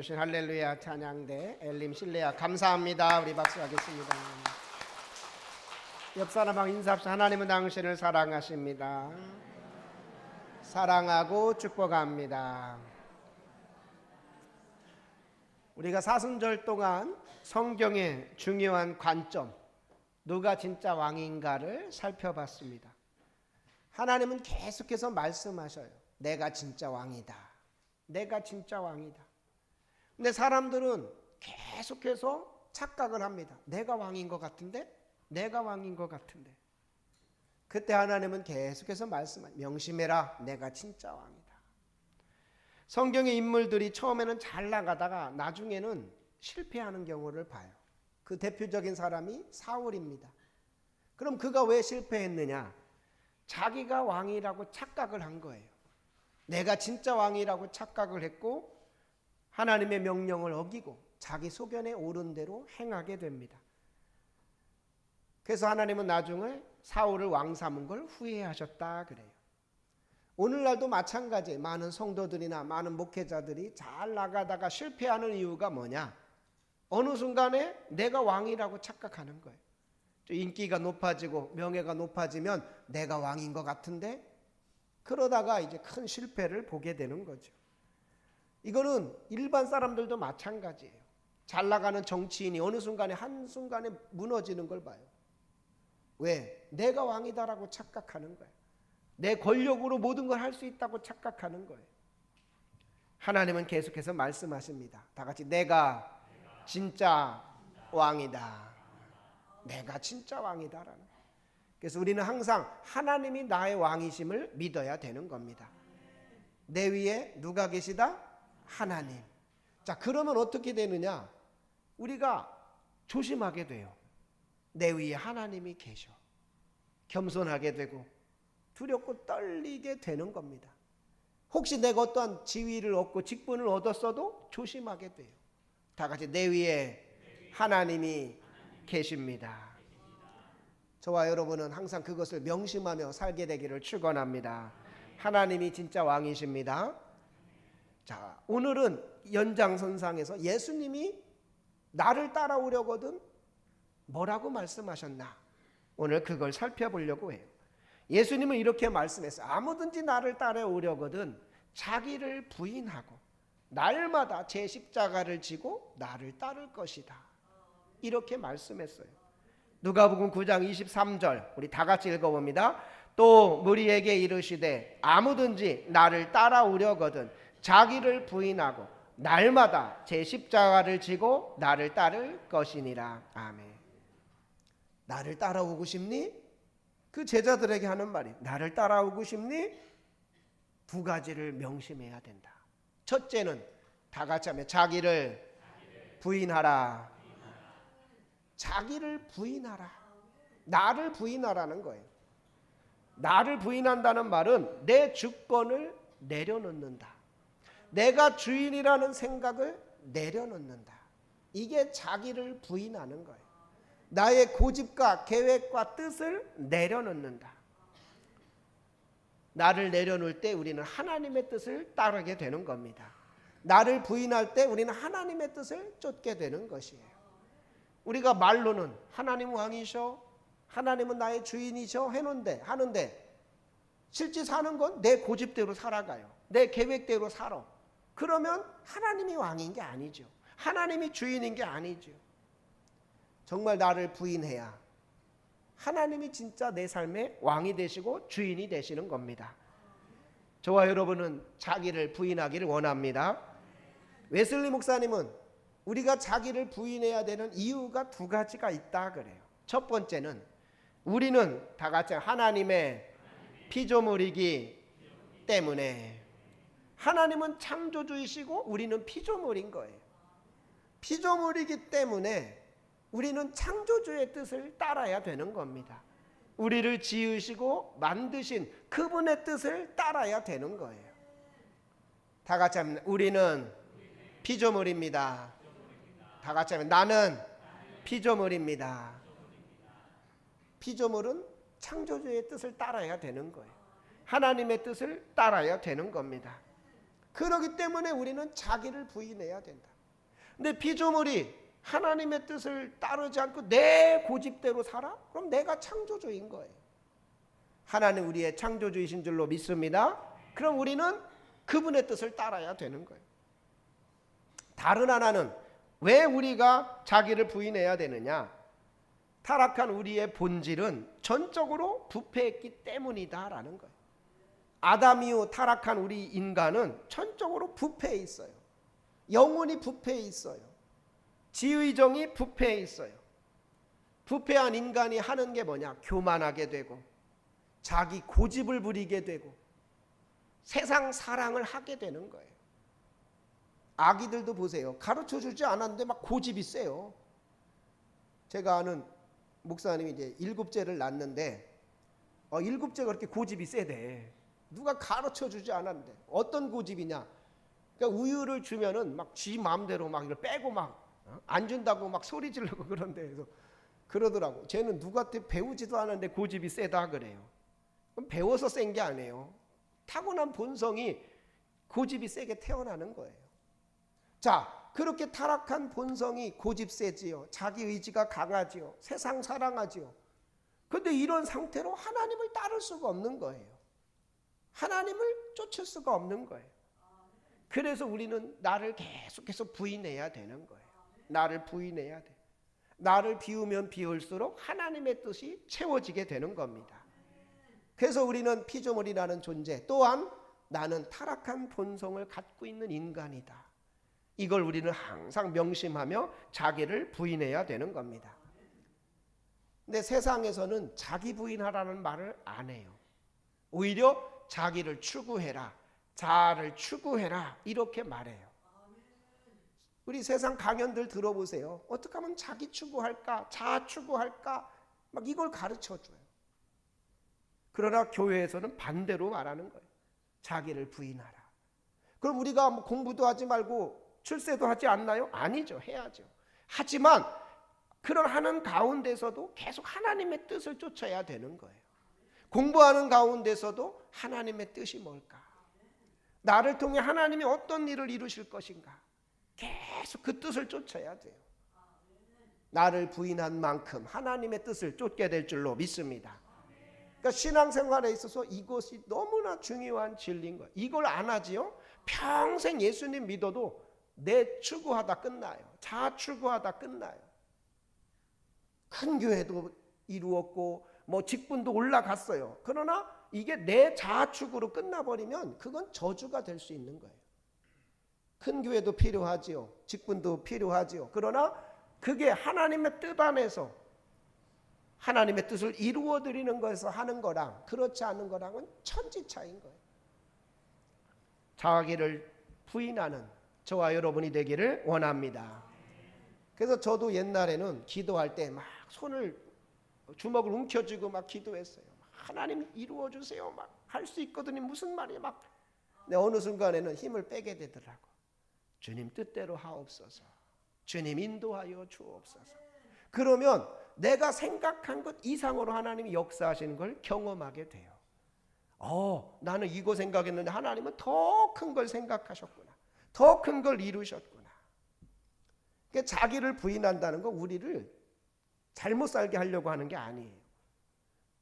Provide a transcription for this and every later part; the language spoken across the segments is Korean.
주신 할렐루야 찬양대 엘림 실레야 감사합니다. 우리 박수하겠습니다. 옆 사람하고 인사합시다. 하나님은 당신을 사랑하십니다. 사랑하고 축복합니다. 우리가 사순절 동안 성경의 중요한 관점, 누가 진짜 왕인가를 살펴봤습니다. 하나님은 계속해서 말씀하셔요. 내가 진짜 왕이다. 내가 진짜 왕이다. 근데 사람들은 계속해서 착각을 합니다. 내가 왕인 것 같은데? 내가 왕인 것 같은데. 그때 하나님은 계속해서 말씀하세요. 명심해라. 내가 진짜 왕이다. 성경의 인물들이 처음에는 잘 나가다가 나중에는 실패하는 경우를 봐요. 그 대표적인 사람이 사울입니다. 그럼 그가 왜 실패했느냐? 자기가 왕이라고 착각을 한 거예요. 내가 진짜 왕이라고 착각을 했고 하나님의 명령을 어기고 자기 소견에 오른 대로 행하게 됩니다. 그래서 하나님은 나중에 사울을 왕 삼은 걸 후회하셨다 그래요. 오늘날도 마찬가지예요. 많은 성도들이나 많은 목회자들이 잘 나가다가 실패하는 이유가 뭐냐? 어느 순간에 내가 왕이라고 착각하는 거예요. 인기가 높아지고 명예가 높아지면 내가 왕인 것 같은데 그러다가 이제 큰 실패를 보게 되는 거죠. 이거는 일반 사람들도 마찬가지예요. 잘 나가는 정치인이 어느 순간에 한순간에 무너지는 걸 봐요. 왜? 내가 왕이다라고 착각하는 거예요. 내 권력으로 모든 걸 할 수 있다고 착각하는 거예요. 하나님은 계속해서 말씀하십니다. 다 같이 내가 진짜 왕이다. 내가 진짜 왕이다라는. 그래서 우리는 항상 하나님이 나의 왕이심을 믿어야 되는 겁니다. 내 위에 누가 계시다? 하나님. 자, 그러면 어떻게 되느냐? 우리가 조심하게 돼요. 내 위에 하나님이 계셔. 겸손하게 되고 두렵고 떨리게 되는 겁니다. 혹시 내가 어떠한 지위를 얻고 직분을 얻었어도 조심하게 돼요. 다 같이 내 위에 하나님이 계십니다. 저와 여러분은 항상 그것을 명심하며 살게 되기를 축원합니다. 하나님이 진짜 왕이십니다. 자, 오늘은 연장선상에서 예수님이 나를 따라오려거든 뭐라고 말씀하셨나? 오늘 그걸 살펴보려고 해요. 예수님은 이렇게 말씀했어요. 아무든지 나를 따라오려거든 자기를 부인하고 날마다 제 십자가를 지고 나를 따를 것이다. 이렇게 말씀했어요. 누가복음 9장 23절 우리 다 같이 읽어봅니다. 또 무리에게 이르시되 아무든지 나를 따라오려거든 자기를 부인하고 날마다 제 십자가를 지고 나를 따를 것이니라. 아멘. 나를 따라오고 싶니? 그 제자들에게 하는 말이 나를 따라오고 싶니? 두 가지를 명심해야 된다. 첫째는 다 같이 하면 자기를 부인하라. 자기를 부인하라. 나를 부인하라는 거예요. 나를 부인한다는 말은 내 주권을 내려놓는다. 내가 주인이라는 생각을 내려놓는다. 이게 자기를 부인하는 거예요. 나의 고집과 계획과 뜻을 내려놓는다. 나를 내려놓을 때 우리는 하나님의 뜻을 따르게 되는 겁니다. 나를 부인할 때 우리는 하나님의 뜻을 쫓게 되는 것이에요. 우리가 말로는 하나님 왕이셔, 하나님은 나의 주인이셔 하는데 실제 사는 건 내 고집대로 살아가요. 내 계획대로 살아. 그러면 하나님이 왕인 게 아니죠. 하나님이 주인인 게 아니죠. 정말 나를 부인해야 하나님이 진짜 내 삶의 왕이 되시고 주인이 되시는 겁니다. 저와 여러분은 자기를 부인하기를 원합니다. 웨슬리 목사님은 우리가 자기를 부인해야 되는 이유가 두 가지가 있다 그래요. 첫 번째는 우리는 다 같이 하나님의 피조물이기 때문에. 하나님은 창조주이시고 우리는 피조물인 거예요. 피조물이기 때문에 우리는 창조주의 뜻을 따라야 되는 겁니다. 우리를 지으시고 만드신 그분의 뜻을 따라야 되는 거예요. 다 같이 하면 우리는 피조물입니다. 다 같이 하면 나는 피조물입니다. 피조물은 창조주의 뜻을 따라야 되는 거예요. 하나님의 뜻을 따라야 되는 겁니다. 그렇기 때문에 우리는 자기를 부인해야 된다. 근데 피조물이 하나님의 뜻을 따르지 않고 내 고집대로 살아? 그럼 내가 창조주인 거예요. 하나님 우리의 창조주이신 줄로 믿습니다. 그럼 우리는 그분의 뜻을 따라야 되는 거예요. 다른 하나는 왜 우리가 자기를 부인해야 되느냐? 타락한 우리의 본질은 전적으로 부패했기 때문이다라는 거예요. 아담 이후 타락한 우리 인간은 전적으로 부패해 있어요. 영혼이 부패해 있어요. 지의정이 부패해 있어요. 부패한 인간이 하는 게 뭐냐? 교만하게 되고 자기 고집을 부리게 되고 세상 사랑을 하게 되는 거예요. 아기들도 보세요. 가르쳐주지 않았는데 막 고집이 세요. 제가 아는 목사님이 이제 7째를 낳았는데 7째가 그렇게 고집이 세대. 누가 가르쳐주지 않았는데 어떤 고집이냐? 그러니까 우유를 주면은 막 지 마음대로 막 이걸 빼고 막 안 준다고 막 소리 지르고 그런데 그래서 그러더라고. 쟤는 누구한테 배우지도 않았는데 고집이 세다 그래요. 그럼 배워서 센 게 아니에요. 타고난 본성이 고집이 세게 태어나는 거예요. 자, 그렇게 타락한 본성이 고집 세지요. 자기 의지가 강하지요. 세상 사랑하지요. 그런데 이런 상태로 하나님을 따를 수가 없는 거예요. 하나님을 쫓을 수가 없는 거예요. 그래서 우리는 나를 계속해서 부인해야 되는 거예요. 나를 부인해야 돼. 나를 비우면 비울수록 하나님의 뜻이 채워지게 되는 겁니다. 그래서 우리는 피조물이라는 존재, 또한 나는 타락한 본성을 갖고 있는 인간이다. 이걸 우리는 항상 명심하며 자기를 부인해야 되는 겁니다. 근데 세상에서는 자기 부인하라는 말을 안 해요. 오히려 자기를 추구해라, 자아를 추구해라 이렇게 말해요. 우리 세상 강연들 들어보세요. 어떻게 하면 자기 추구할까, 자아 추구할까 막 이걸 가르쳐줘요. 그러나 교회에서는 반대로 말하는 거예요. 자기를 부인하라. 그럼 우리가 뭐 공부도 하지 말고 출세도 하지 않나요? 아니죠. 해야죠. 하지만 그런 하는 가운데서도 계속 하나님의 뜻을 쫓아야 되는 거예요. 공부하는 가운데서도 하나님의 뜻이 뭘까? 나를 통해 하나님이 어떤 일을 이루실 것인가? 계속 그 뜻을 쫓아야 돼요. 나를 부인한 만큼 하나님의 뜻을 쫓게 될 줄로 믿습니다. 그러니까 신앙생활에 있어서 이것이 너무나 중요한 진리인 거예요. 이걸 안 하지요? 평생 예수님 믿어도 내 추구하다 끝나요. 자아 추구하다 끝나요. 큰 교회도 이루었고 뭐 직분도 올라갔어요. 그러나 이게 내 자아 추구로 끝나버리면 그건 저주가 될 수 있는 거예요. 큰 교회도 필요하지요. 직분도 필요하지요. 그러나 그게 하나님의 뜻 안에서 하나님의 뜻을 이루어 드리는 것에서 하는 거랑 그렇지 않은 거랑은 천지 차이인 거예요. 자기를 부인하는 저와 여러분이 되기를 원합니다. 그래서 저도 옛날에는 기도할 때 막 손을 주먹을 움켜쥐고 막 기도했어요. 하나님 이루어 주세요. 막 할 수 있거든요. 무슨 말이에요? 막. 근데 어느 순간에는 힘을 빼게 되더라고. 주님 뜻대로 하옵소서. 주님 인도하여 주옵소서. 그러면 내가 생각한 것 이상으로 하나님이 역사하시는 걸 경험하게 돼요. 나는 이거 생각했는데 하나님은 더 큰 걸 생각하셨구나. 더 큰 걸 이루셨구나. 그러니까 자기를 부인한다는 건 우리를 잘못 살게 하려고 하는 게 아니에요.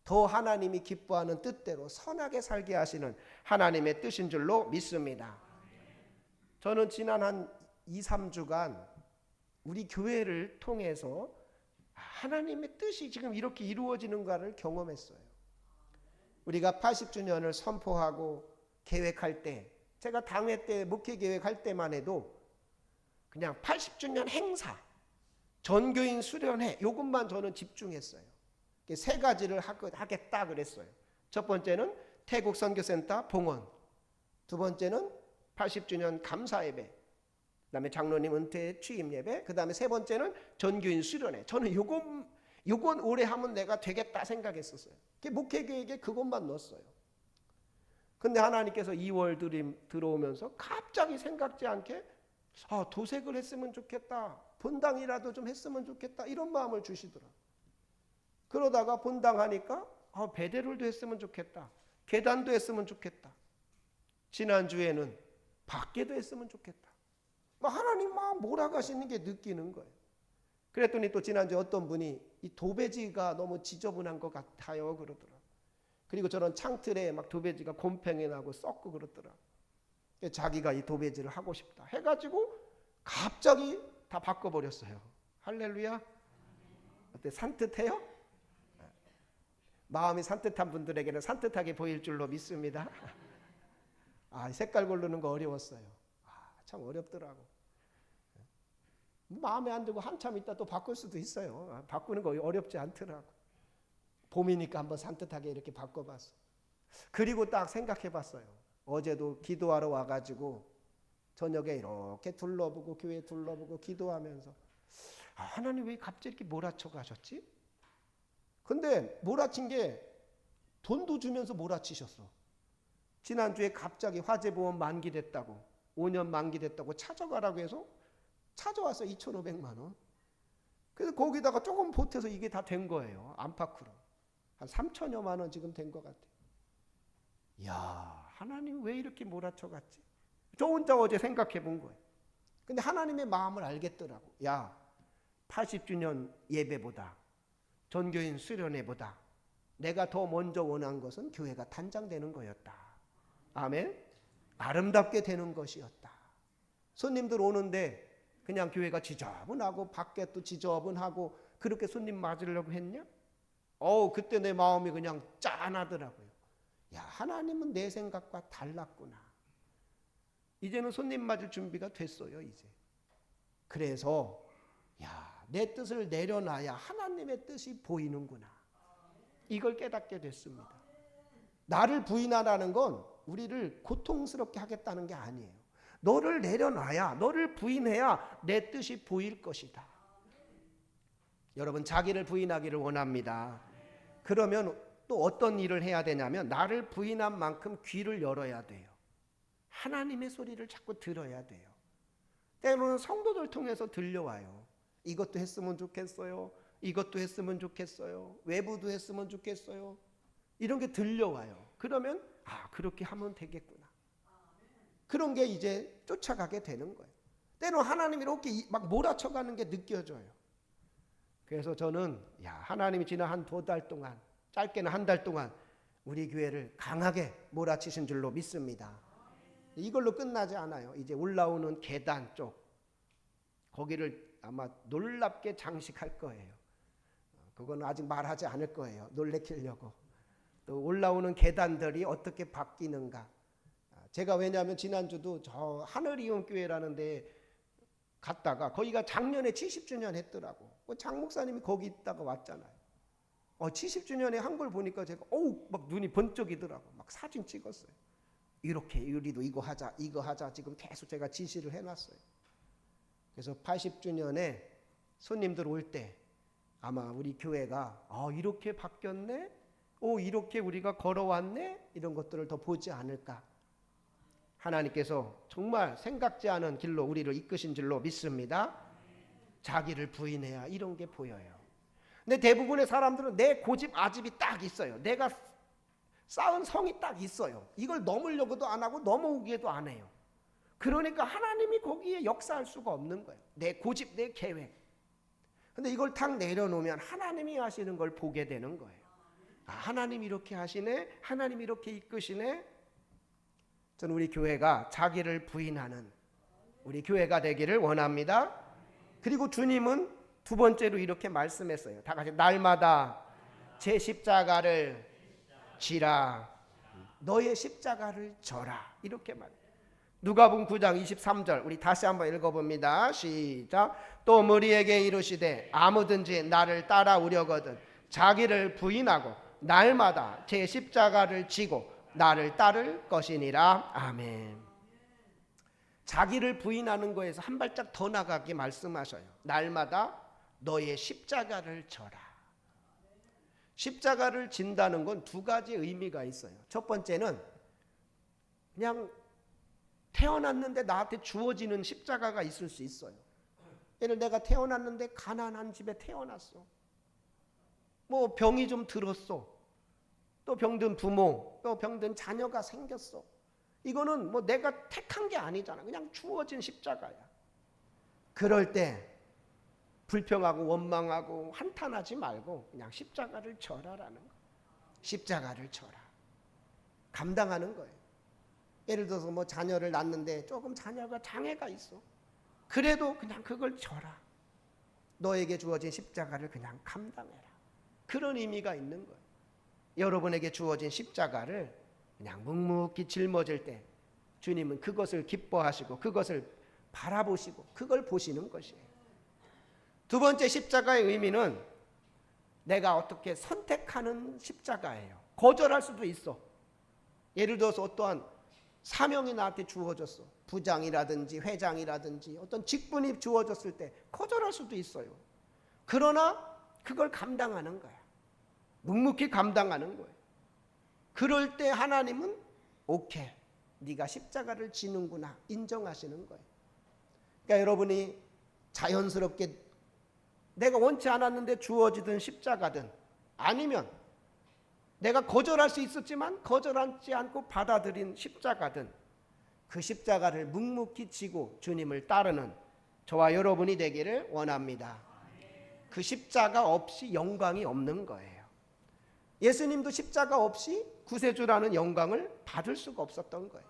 더 하나님이 기뻐하는 뜻대로 선하게 살게 하시는 하나님의 뜻인 줄로 믿습니다. 저는 지난 한 2, 3주간 우리 교회를 통해서 하나님의 뜻이 지금 이렇게 이루어지는가를 경험했어요. 우리가 80주년을 선포하고 계획할 때, 제가 당회 때 목회 계획할 때만 해도 그냥 80주년 행사, 전교인 수련회 이것만 저는 집중했어요. 세 가지를 하겠다 그랬어요. 첫 번째는 태국 선교센터 봉헌, 두 번째는 80주년 감사예배, 그다음에 장로님 은퇴 취임 예배, 그다음에 세 번째는 전교인 수련회. 저는 요건 올해 하면 내가 되겠다 생각했었어요. 목회 계획에 그것만 넣었어요. 근데 하나님께서 2월 들어오면서 갑자기 생각지 않게 도색을 했으면 좋겠다, 본당이라도 좀 했으면 좋겠다 이런 마음을 주시더라. 그러다가 본당하니까 배대를도 했으면 좋겠다, 계단도 했으면 좋겠다. 지난주에는 받게도 했으면 좋겠다. 하나님 막 몰아가시는 게 느끼는 거예요. 그랬더니 또 지난주에 어떤 분이 이 도배지가 너무 지저분한 것 같아요 그러더라고요. 그리고 저런 창틀에 막 도배지가 곰팡이 나고 썩고 그러더라고요. 자기가 이 도배지를 하고 싶다 해가지고 갑자기 다 바꿔버렸어요. 할렐루야. 어때, 산뜻해요? 마음이 산뜻한 분들에게는 산뜻하게 보일 줄로 믿습니다. 색깔 고르는 거 어려웠어요. 참 어렵더라고. 마음에 안 들고 한참 있다 또 바꿀 수도 있어요. 바꾸는 거 어렵지 않더라고. 봄이니까 한번 산뜻하게 이렇게 바꿔봤어. 그리고 딱 생각해봤어요. 어제도 기도하러 와가지고 저녁에 이렇게 둘러보고 교회 둘러보고 기도하면서 하나님 왜 갑자기 이렇게 몰아쳐 가셨지? 근데 몰아친 게 돈도 주면서 몰아치셨어. 지난주에 갑자기 화재보험 만기됐다고 5년 만기됐다고 찾아가라고 해서 찾아왔어요. 2,500만 원. 그래서 거기다가 조금 보태서 이게 다 된 거예요. 안팎으로. 한 3천여만 원 지금 된 것 같아요. 이야, 하나님 왜 이렇게 몰아쳐 갔지? 저 혼자 어제 생각해 본 거예요. 근데 하나님의 마음을 알겠더라고. 야, 80주년 예배보다 전교인 수련회보다 내가 더 먼저 원한 것은 교회가 단장되는 거였다. 아멘. 아름답게 되는 것이었다. 손님들 오는데 그냥 교회가 지저분하고 밖에 또 지저분하고 그렇게 손님 맞으려고 했냐? 그때 내 마음이 그냥 짠하더라고요. 야, 하나님은 내 생각과 달랐구나. 이제는 손님 맞을 준비가 됐어요, 이제. 그래서 내 뜻을 내려놔야 하나님의 뜻이 보이는구나. 이걸 깨닫게 됐습니다. 나를 부인하라는 건 우리를 고통스럽게 하겠다는 게 아니에요. 너를 내려놔야, 너를 부인해야 내 뜻이 보일 것이다. 여러분, 자기를 부인하기를 원합니다. 그러면 또 어떤 일을 해야 되냐면 나를 부인한 만큼 귀를 열어야 돼요. 하나님의 소리를 자꾸 들어야 돼요. 때로는 성도들 통해서 들려와요. 이것도 했으면 좋겠어요. 이것도 했으면 좋겠어요. 외부도 했으면 좋겠어요. 이런 게 들려와요. 그러면 그렇게 하면 되겠구나. 그런 게 이제 쫓아가게 되는 거예요. 때로는 하나님이 이렇게 막 몰아쳐가는 게 느껴져요. 그래서 저는 하나님이 지난 한 2달 동안, 짧게는 1달 동안 우리 교회를 강하게 몰아치신 줄로 믿습니다. 이걸로 끝나지 않아요. 이제 올라오는 계단 쪽 거기를 아마 놀랍게 장식할 거예요. 그거는 아직 말하지 않을 거예요. 놀래키려고. 또 올라오는 계단들이 어떻게 바뀌는가. 제가 왜냐하면 지난주도 저 하늘이온교회라는 데 갔다가 거기가 작년에 70주년 했더라고. 장 목사님이 거기 있다가 왔잖아요. 70주년에 한 걸 보니까 제가 막 눈이 번쩍이더라고. 막 사진 찍었어요. 이렇게 우리도 이거 하자 지금 계속 제가 지시를 해놨어요. 그래서 80주년에 손님들 올 때 아마 우리 교회가 이렇게 바뀌었네, 이렇게 우리가 걸어왔네, 이런 것들을 더 보지 않을까. 하나님께서 정말 생각지 않은 길로 우리를 이끄신 줄로 믿습니다. 자기를 부인해야 이런 게 보여요. 근데 대부분의 사람들은 내 고집 아집이 딱 있어요. 내가 쌓은 성이 딱 있어요. 이걸 넘으려고도 안 하고 넘어오기에도 안 해요. 그러니까 하나님이 거기에 역사할 수가 없는 거예요. 내 고집, 내 계획. 근데 이걸 탁 내려놓으면 하나님이 하시는 걸 보게 되는 거예요. 하나님이 이렇게 하시네, 하나님이 이렇게 이끄시네. 저는 우리 교회가 자기를 부인하는 우리 교회가 되기를 원합니다. 그리고 주님은 2번째로 이렇게 말씀했어요. 다 같이 날마다 제 십자가를 지라. 너의 십자가를 져라. 이렇게 말해요. 누가복음 9장 23절 우리 다시 한번 읽어봅니다. 시작. 또 무리에게 이르시되 아무든지 나를 따라오려거든 자기를 부인하고 날마다 제 십자가를 지고 나를 따를 것이니라. 아멘. 자기를 부인하는 거에서 한 발짝 더 나가게 말씀하셔요. 날마다 너의 십자가를 져라. 십자가를 진다는 건 2가지 의미가 있어요. 첫 번째는 그냥 태어났는데 나한테 주어지는 십자가가 있을 수 있어요. 예를 내가 태어났는데 가난한 집에 태어났어. 병이 좀 들었어. 또 병든 부모, 또 병든 자녀가 생겼어. 이거는 뭐 내가 택한 게 아니잖아. 그냥 주어진 십자가야. 그럴 때 불평하고 원망하고 한탄하지 말고 그냥 십자가를 져라라는 거예요. 십자가를 져라. 감당하는 거예요. 예를 들어서 뭐 자녀를 낳는데 조금 자녀가 장애가 있어. 그래도 그냥 그걸 져라. 너에게 주어진 십자가를 그냥 감당해라. 그런 의미가 있는 거예요. 여러분에게 주어진 십자가를 그냥 묵묵히 짊어질 때 주님은 그것을 기뻐하시고 그것을 바라보시고 그걸 보시는 것이에요. 두 번째 십자가의 의미는 내가 어떻게 선택하는 십자가예요. 거절할 수도 있어. 예를 들어서 어떠한 사명이 나한테 주어졌어. 부장이라든지 회장이라든지 어떤 직분이 주어졌을 때 거절할 수도 있어요. 그러나 그걸 감당하는 거야. 묵묵히 감당하는 거예요. 그럴 때 하나님은 오케이, 네가 십자가를 지는구나 인정하시는 거예요. 그러니까 여러분이 자연스럽게 내가 원치 않았는데 주어지든 십자가든 아니면 내가 거절할 수 있었지만 거절하지 않고 받아들인 십자가든 그 십자가를 묵묵히 지고 주님을 따르는 저와 여러분이 되기를 원합니다. 그 십자가 없이 영광이 없는 거예요. 예수님도 십자가 없이 구세주라는 영광을 받을 수가 없었던 거예요.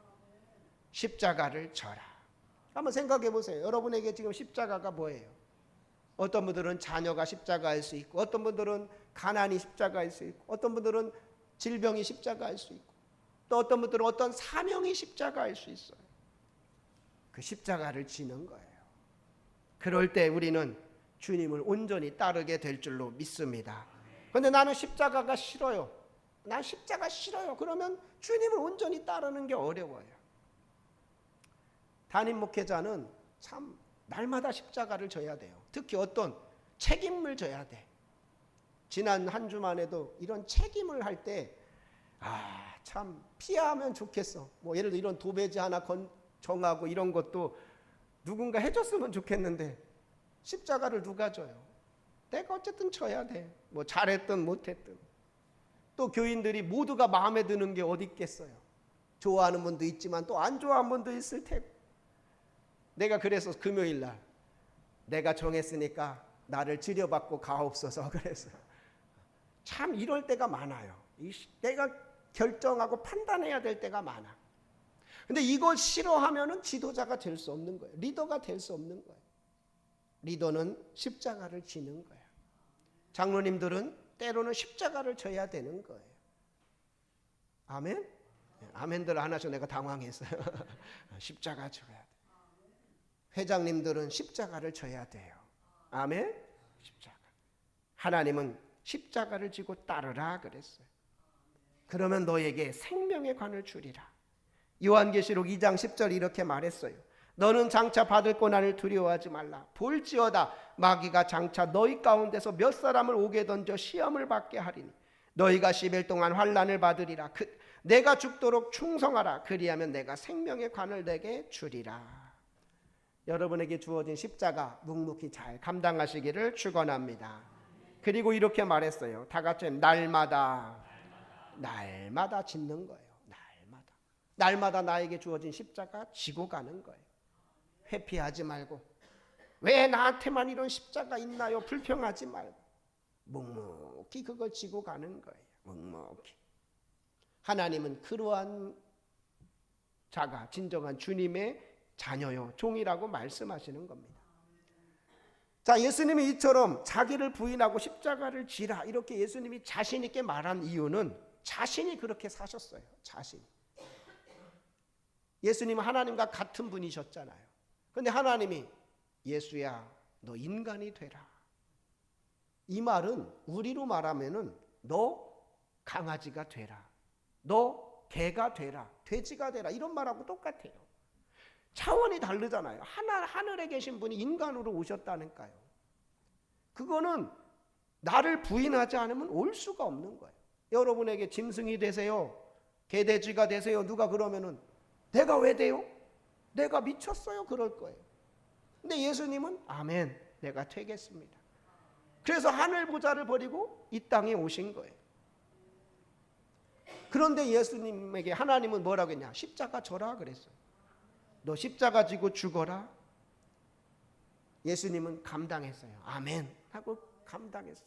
십자가를 져라. 한번 생각해 보세요. 여러분에게 지금 십자가가 뭐예요? 어떤 분들은 자녀가 십자가일 수 있고, 어떤 분들은 가난이 십자가일 수 있고, 어떤 분들은 질병이 십자가일 수 있고, 또 어떤 분들은 어떤 사명이 십자가일 수 있어요. 그 십자가를 지는 거예요. 그럴 때 우리는 주님을 온전히 따르게 될 줄로 믿습니다. 그런데 나는 십자가가 싫어요. 난 십자가 싫어요. 그러면 주님을 온전히 따르는 게 어려워요. 담임 목회자는 참 날마다 십자가를 져야 돼요. 특히 어떤 책임을 져야 돼. 지난 한 주만 해도 이런 책임을 할 때 참 피하면 좋겠어. 뭐 예를 들어 이런 도배지 하나 정하고 이런 것도 누군가 해줬으면 좋겠는데 십자가를 누가 져요? 내가 어쨌든 져야 돼. 뭐 잘했든 못했든. 또 교인들이 모두가 마음에 드는 게 어디 있겠어요? 좋아하는 분도 있지만 또 안 좋아하는 분도 있을 테고. 내가 그래서 금요일 날 내가 정했으니까 나를 치료받고 가옵소서 그랬어요. 참 이럴 때가 많아요. 내가 결정하고 판단해야 될 때가 많아. 근데 이걸 싫어하면은 지도자가 될 수 없는 거예요. 리더가 될 수 없는 거예요. 리더는 십자가를 지는 거예요. 장로님들은 때로는 십자가를 져야 되는 거예요. 아멘? 아멘들 안 하셔. 내가 당황했어요. 십자가 져야 돼. 회장님들은 십자가를 져야 돼요. 아멘? 십자가. 하나님은 십자가를 지고 따르라 그랬어요. 그러면 너에게 생명의 관을 주리라. 요한계시록 2장 10절 이렇게 말했어요. 너는 장차 받을 고난을 두려워하지 말라. 볼지어다 마귀가 장차 너희 가운데서 몇 사람을 옥에 던져 시험을 받게 하리니 너희가 10일 동안 환난을 받으리라. 내가 죽도록 충성하라. 그리하면 내가 생명의 관을 내게 주리라. 여러분에게 주어진 십자가 묵묵히 잘 감당하시기를 축원합니다. 그리고 이렇게 말했어요. 다 같이 날마다 짓는 거예요. 날마다 나에게 주어진 십자가 지고 가는 거예요. 회피하지 말고 왜 나한테만 이런 십자가 있나요? 불평하지 말고 묵묵히 그걸 지고 가는 거예요. 묵묵히. 하나님은 그러한 자가 진정한 주님의 자녀요 종이라고 말씀하시는 겁니다. 자, 예수님이 이처럼 자기를 부인하고 십자가를 지라 이렇게 예수님이 자신 있게 말한 이유는 자신이 그렇게 사셨어요. 자신이. 예수님은 하나님과 같은 분이셨잖아요. 그런데 하나님이 예수야 너 인간이 되라. 이 말은 우리로 말하면은 너 강아지가 되라. 너 개가 되라. 돼지가 되라. 이런 말하고 똑같아요. 차원이 다르잖아요. 하늘에 계신 분이 인간으로 오셨다니까요. 그거는 나를 부인하지 않으면 올 수가 없는 거예요. 여러분에게 짐승이 되세요. 개돼지가 되세요. 누가 그러면은 내가 왜 돼요? 내가 미쳤어요. 그럴 거예요. 근데 예수님은 아멘. 내가 되겠습니다. 그래서 하늘 보좌를 버리고 이 땅에 오신 거예요. 그런데 예수님에게 하나님은 뭐라고 했냐? 십자가 져라 그랬어요. 너 십자가 지고 죽어라. 예수님은 감당했어요. 아멘 하고 감당했어요.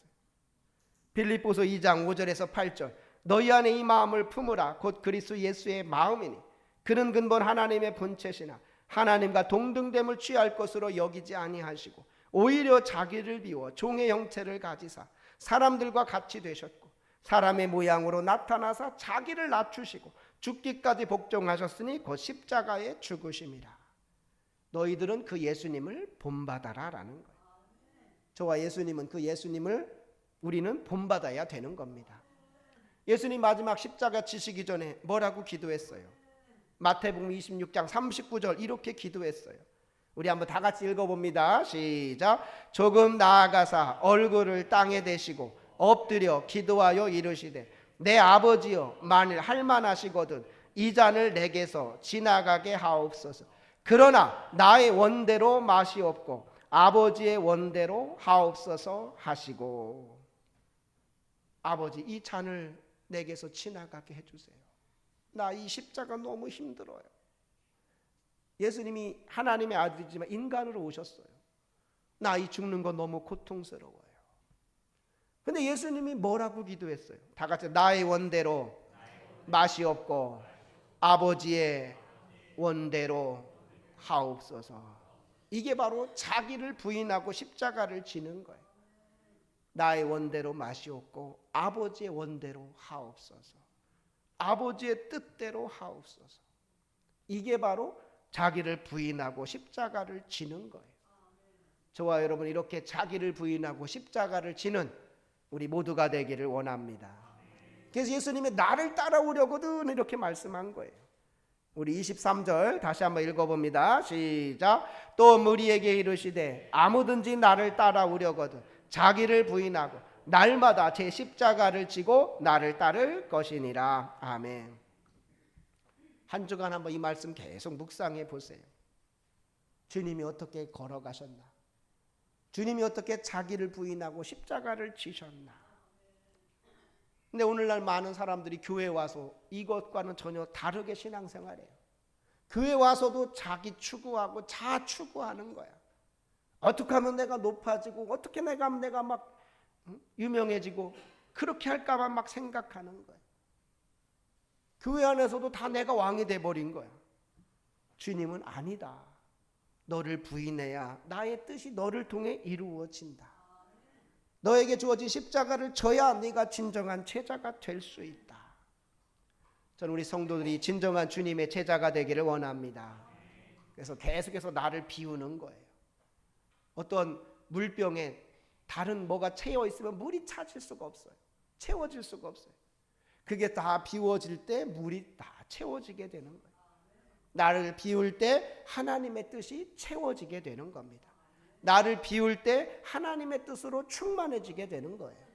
빌립보서 2장 5절에서 8절 너희 안에 이 마음을 품으라 곧 그리스도 예수의 마음이니 그는 근본 하나님의 본체시나 하나님과 동등됨을 취할 것으로 여기지 아니하시고 오히려 자기를 비워 종의 형체를 가지사 사람들과 같이 되셨고 사람의 모양으로 나타나사 자기를 낮추시고 죽기까지 복종하셨으니 곧 십자가에 죽으심이라. 너희들은 그 예수님을 본받아라 라는 거예요. 저와 예수님은 그 예수님을 우리는 본받아야 되는 겁니다. 예수님 마지막 십자가 지시기 전에 뭐라고 기도했어요? 마태복음 26장 39절 이렇게 기도했어요. 우리 한번 다 같이 읽어봅니다. 시작. 조금 나아가사 얼굴을 땅에 대시고 엎드려 기도하여 이르시되 내 아버지여 만일 할만하시거든 이 잔을 내게서 지나가게 하옵소서. 그러나 나의 원대로 마시옵고 아버지의 원대로 하옵소서 하시고. 아버지 이 잔을 내게서 지나가게 해주세요. 나 이 십자가 너무 힘들어요. 예수님이 하나님의 아들이지만 인간으로 오셨어요. 나 이 죽는 거 너무 고통스러워요. 근데 예수님이 뭐라고 기도했어요? 다 같이 나의 원대로 마시옵고 아버지의 원대로 하옵소서. 이게 바로 자기를 부인하고 십자가를 지는 거예요. 나의 원대로 마시옵고 아버지의 원대로 하옵소서. 아버지의 뜻대로 하옵소서. 이게 바로 자기를 부인하고 십자가를 지는 거예요. 저와 여러분 이렇게 자기를 부인하고 십자가를 지는 우리 모두가 되기를 원합니다. 그래서 예수님이 나를 따라오려거든 이렇게 말씀한 거예요. 우리 23절 다시 한번 읽어봅니다. 시작. 또 무리에게 이르시되 아무든지 나를 따라오려거든 자기를 부인하고 날마다 제 십자가를 지고 나를 따를 것이니라. 아멘. 한 주간 한번 이 말씀 계속 묵상해 보세요. 주님이 어떻게 걸어가셨나? 주님이 어떻게 자기를 부인하고 십자가를 지셨나? 근데 오늘날 많은 사람들이 교회에 와서 이것과는 전혀 다르게 신앙생활해요. 교회 와서도 자기 추구하고 자 추구하는 거야. 어떻게 하면 내가 높아지고 어떻게 내가 막 유명해지고 그렇게 할까만 막 생각하는 거야. 교회 안에서도 다 내가 왕이 돼버린 거야. 주님은 아니다. 너를 부인해야 나의 뜻이 너를 통해 이루어진다. 너에게 주어진 십자가를 져야 네가 진정한 제자가 될 수 있다. 저는 우리 성도들이 진정한 주님의 제자가 되기를 원합니다. 그래서 계속해서 나를 비우는 거예요. 어떤 물병에 다른 뭐가 채워 있으면 물이 차질 수가 없어요. 채워질 수가 없어요. 그게 다 비워질 때 물이 다 채워지게 되는 거예요. 나를 비울 때 하나님의 뜻이 채워지게 되는 겁니다. 나를 비울 때 하나님의 뜻으로 충만해지게 되는 거예요.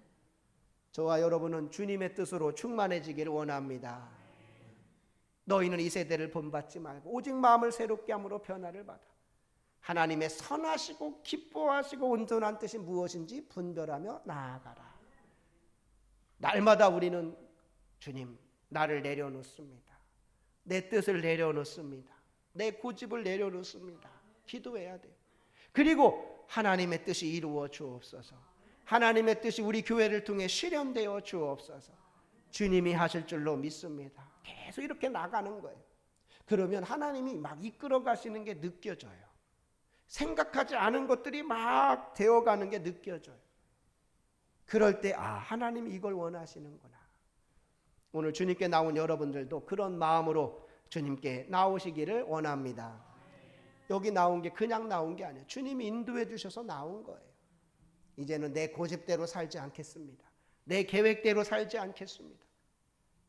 저와 여러분은 주님의 뜻으로 충만해지기를 원합니다. 너희는 이 세대를 본받지 말고 오직 마음을 새롭게 함으로 변화를 받아 하나님의 선하시고 기뻐하시고 온전한 뜻이 무엇인지 분별하며 나아가라. 날마다 우리는 주님 나를 내려놓습니다. 내 뜻을 내려놓습니다. 내 고집을 내려놓습니다. 기도해야 돼요. 그리고 하나님의 뜻이 이루어 주옵소서. 하나님의 뜻이 우리 교회를 통해 실현되어 주옵소서. 주님이 하실 줄로 믿습니다. 계속 이렇게 나가는 거예요. 그러면 하나님이 막 이끌어 가시는 게 느껴져요. 생각하지 않은 것들이 막 되어가는 게 느껴져요. 그럴 때 하나님이 이걸 원하시는구나. 오늘 주님께 나온 여러분들도 그런 마음으로 주님께 나오시기를 원합니다. 여기 나온 게 그냥 나온 게 아니에요. 주님이 인도해 주셔서 나온 거예요. 이제는 내 고집대로 살지 않겠습니다. 내 계획대로 살지 않겠습니다.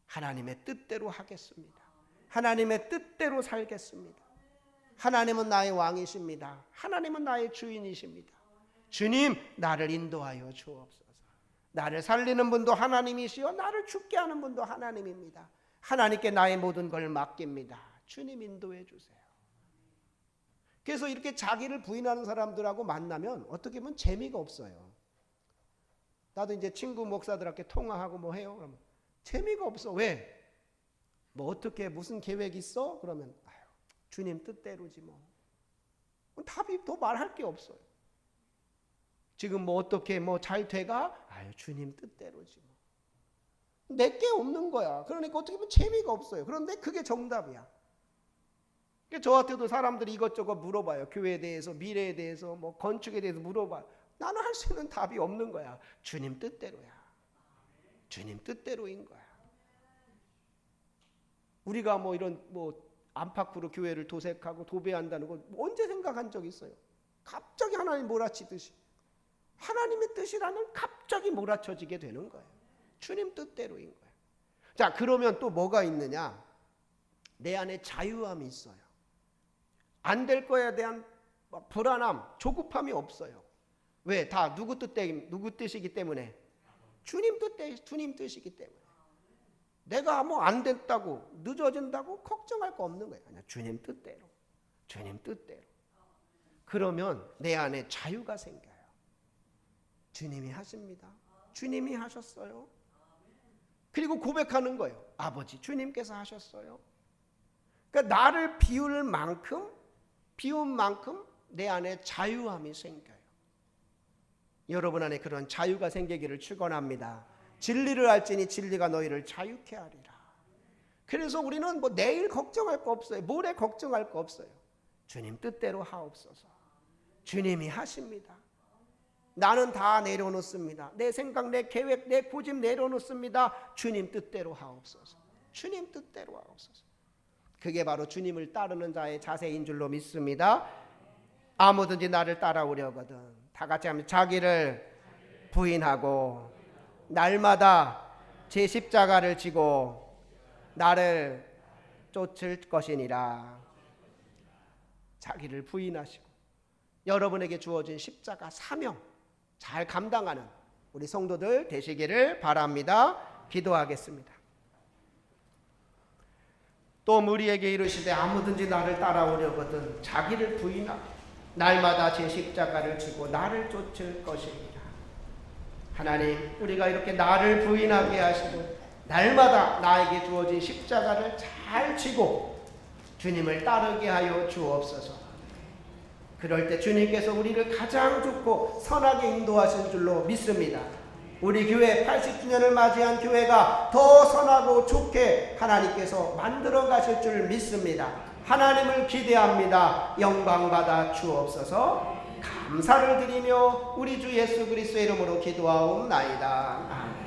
하나님의 뜻대로 하겠습니다. 하나님의 뜻대로 살겠습니다. 하나님은 나의 왕이십니다. 하나님은 나의 주인이십니다. 주님 나를 인도하여 주옵소서. 나를 살리는 분도 하나님이시요 나를 죽게 하는 분도 하나님입니다. 하나님께 나의 모든 걸 맡깁니다. 주님 인도해 주세요. 그래서 이렇게 자기를 부인하는 사람들하고 만나면 어떻게 보면 재미가 없어요. 나도 이제 친구 목사들한테 통화하고 뭐 해요. 그러면 재미가 없어. 왜? 뭐 어떻게 무슨 계획 있어? 그러면 아유, 주님 뜻대로지 뭐. 답이 더 말할 게 없어요. 지금 뭐 어떻게 뭐 잘 돼가? 아유, 주님 뜻대로지 뭐. 내게 없는 거야. 그러니까 어떻게 보면 재미가 없어요. 그런데 그게 정답이야. 저한테도 사람들이 이것저것 물어봐요. 교회에 대해서, 미래에 대해서, 뭐 건축에 대해서 물어봐요. 나는 할 수 있는 답이 없는 거야. 주님 뜻대로야. 주님 뜻대로인 거야. 우리가 뭐 이런 뭐 안팎으로 교회를 도색하고 도배한다는 거 언제 생각한 적 있어요? 갑자기 하나님 몰아치듯이. 하나님의 뜻이라는 갑자기 몰아쳐지게 되는 거예요. 주님 뜻대로인 거예요. 자, 그러면 또 뭐가 있느냐? 내 안에 자유함이 있어요. 안 될 거에 대한 불안함, 조급함이 없어요. 왜? 다 누구 뜻이기 때문에? 주님 뜻이기 때문에. 내가 뭐 안 됐다고, 늦어진다고 걱정할 거 없는 거예요. 그냥 주님 뜻대로. 주님 뜻대로. 그러면 내 안에 자유가 생겨요. 주님이 하십니다. 주님이 하셨어요. 그리고 고백하는 거예요. 아버지, 주님께서 하셨어요. 그러니까 나를 비운 만큼 내 안에 자유함이 생겨요. 여러분 안에 그런 자유가 생기기를 축원합니다. 진리를 알지니 진리가 너희를 자유케 하리라. 그래서 우리는 뭐 내일 걱정할 거 없어요. 모레 걱정할 거 없어요. 주님 뜻대로 하옵소서. 주님이 하십니다. 나는 다 내려놓습니다. 내 생각, 내 계획, 내 고집 내려놓습니다. 주님 뜻대로 하옵소서. 주님 뜻대로 하옵소서. 그게 바로 주님을 따르는 자의 자세인 줄로 믿습니다. 아무든지 나를 따라오려거든 다 같이 하면 자기를 부인하고 날마다 제 십자가를 지고 나를 쫓을 것이니라. 자기를 부인하시고 여러분에게 주어진 십자가 사명 잘 감당하는 우리 성도들 되시기를 바랍니다. 기도하겠습니다. 또 우리에게 이르시되 아무든지 나를 따라오려거든 자기를 부인하고 날마다 제 십자가를 지고 나를 쫓을 것이니라. 하나님, 우리가 이렇게 나를 부인하게 하시고 날마다 나에게 주어진 십자가를 잘 지고 주님을 따르게 하여 주옵소서. 그럴 때 주님께서 우리를 가장 좋고 선하게 인도하신 줄로 믿습니다. 우리 교회 80주년을 맞이한 교회가 더 선하고 좋게 하나님께서 만들어 가실 줄 믿습니다. 하나님을 기대합니다. 영광받아 주옵소서. 감사를 드리며 우리 주 예수 그리스도의 이름으로 기도하옵나이다. 아멘.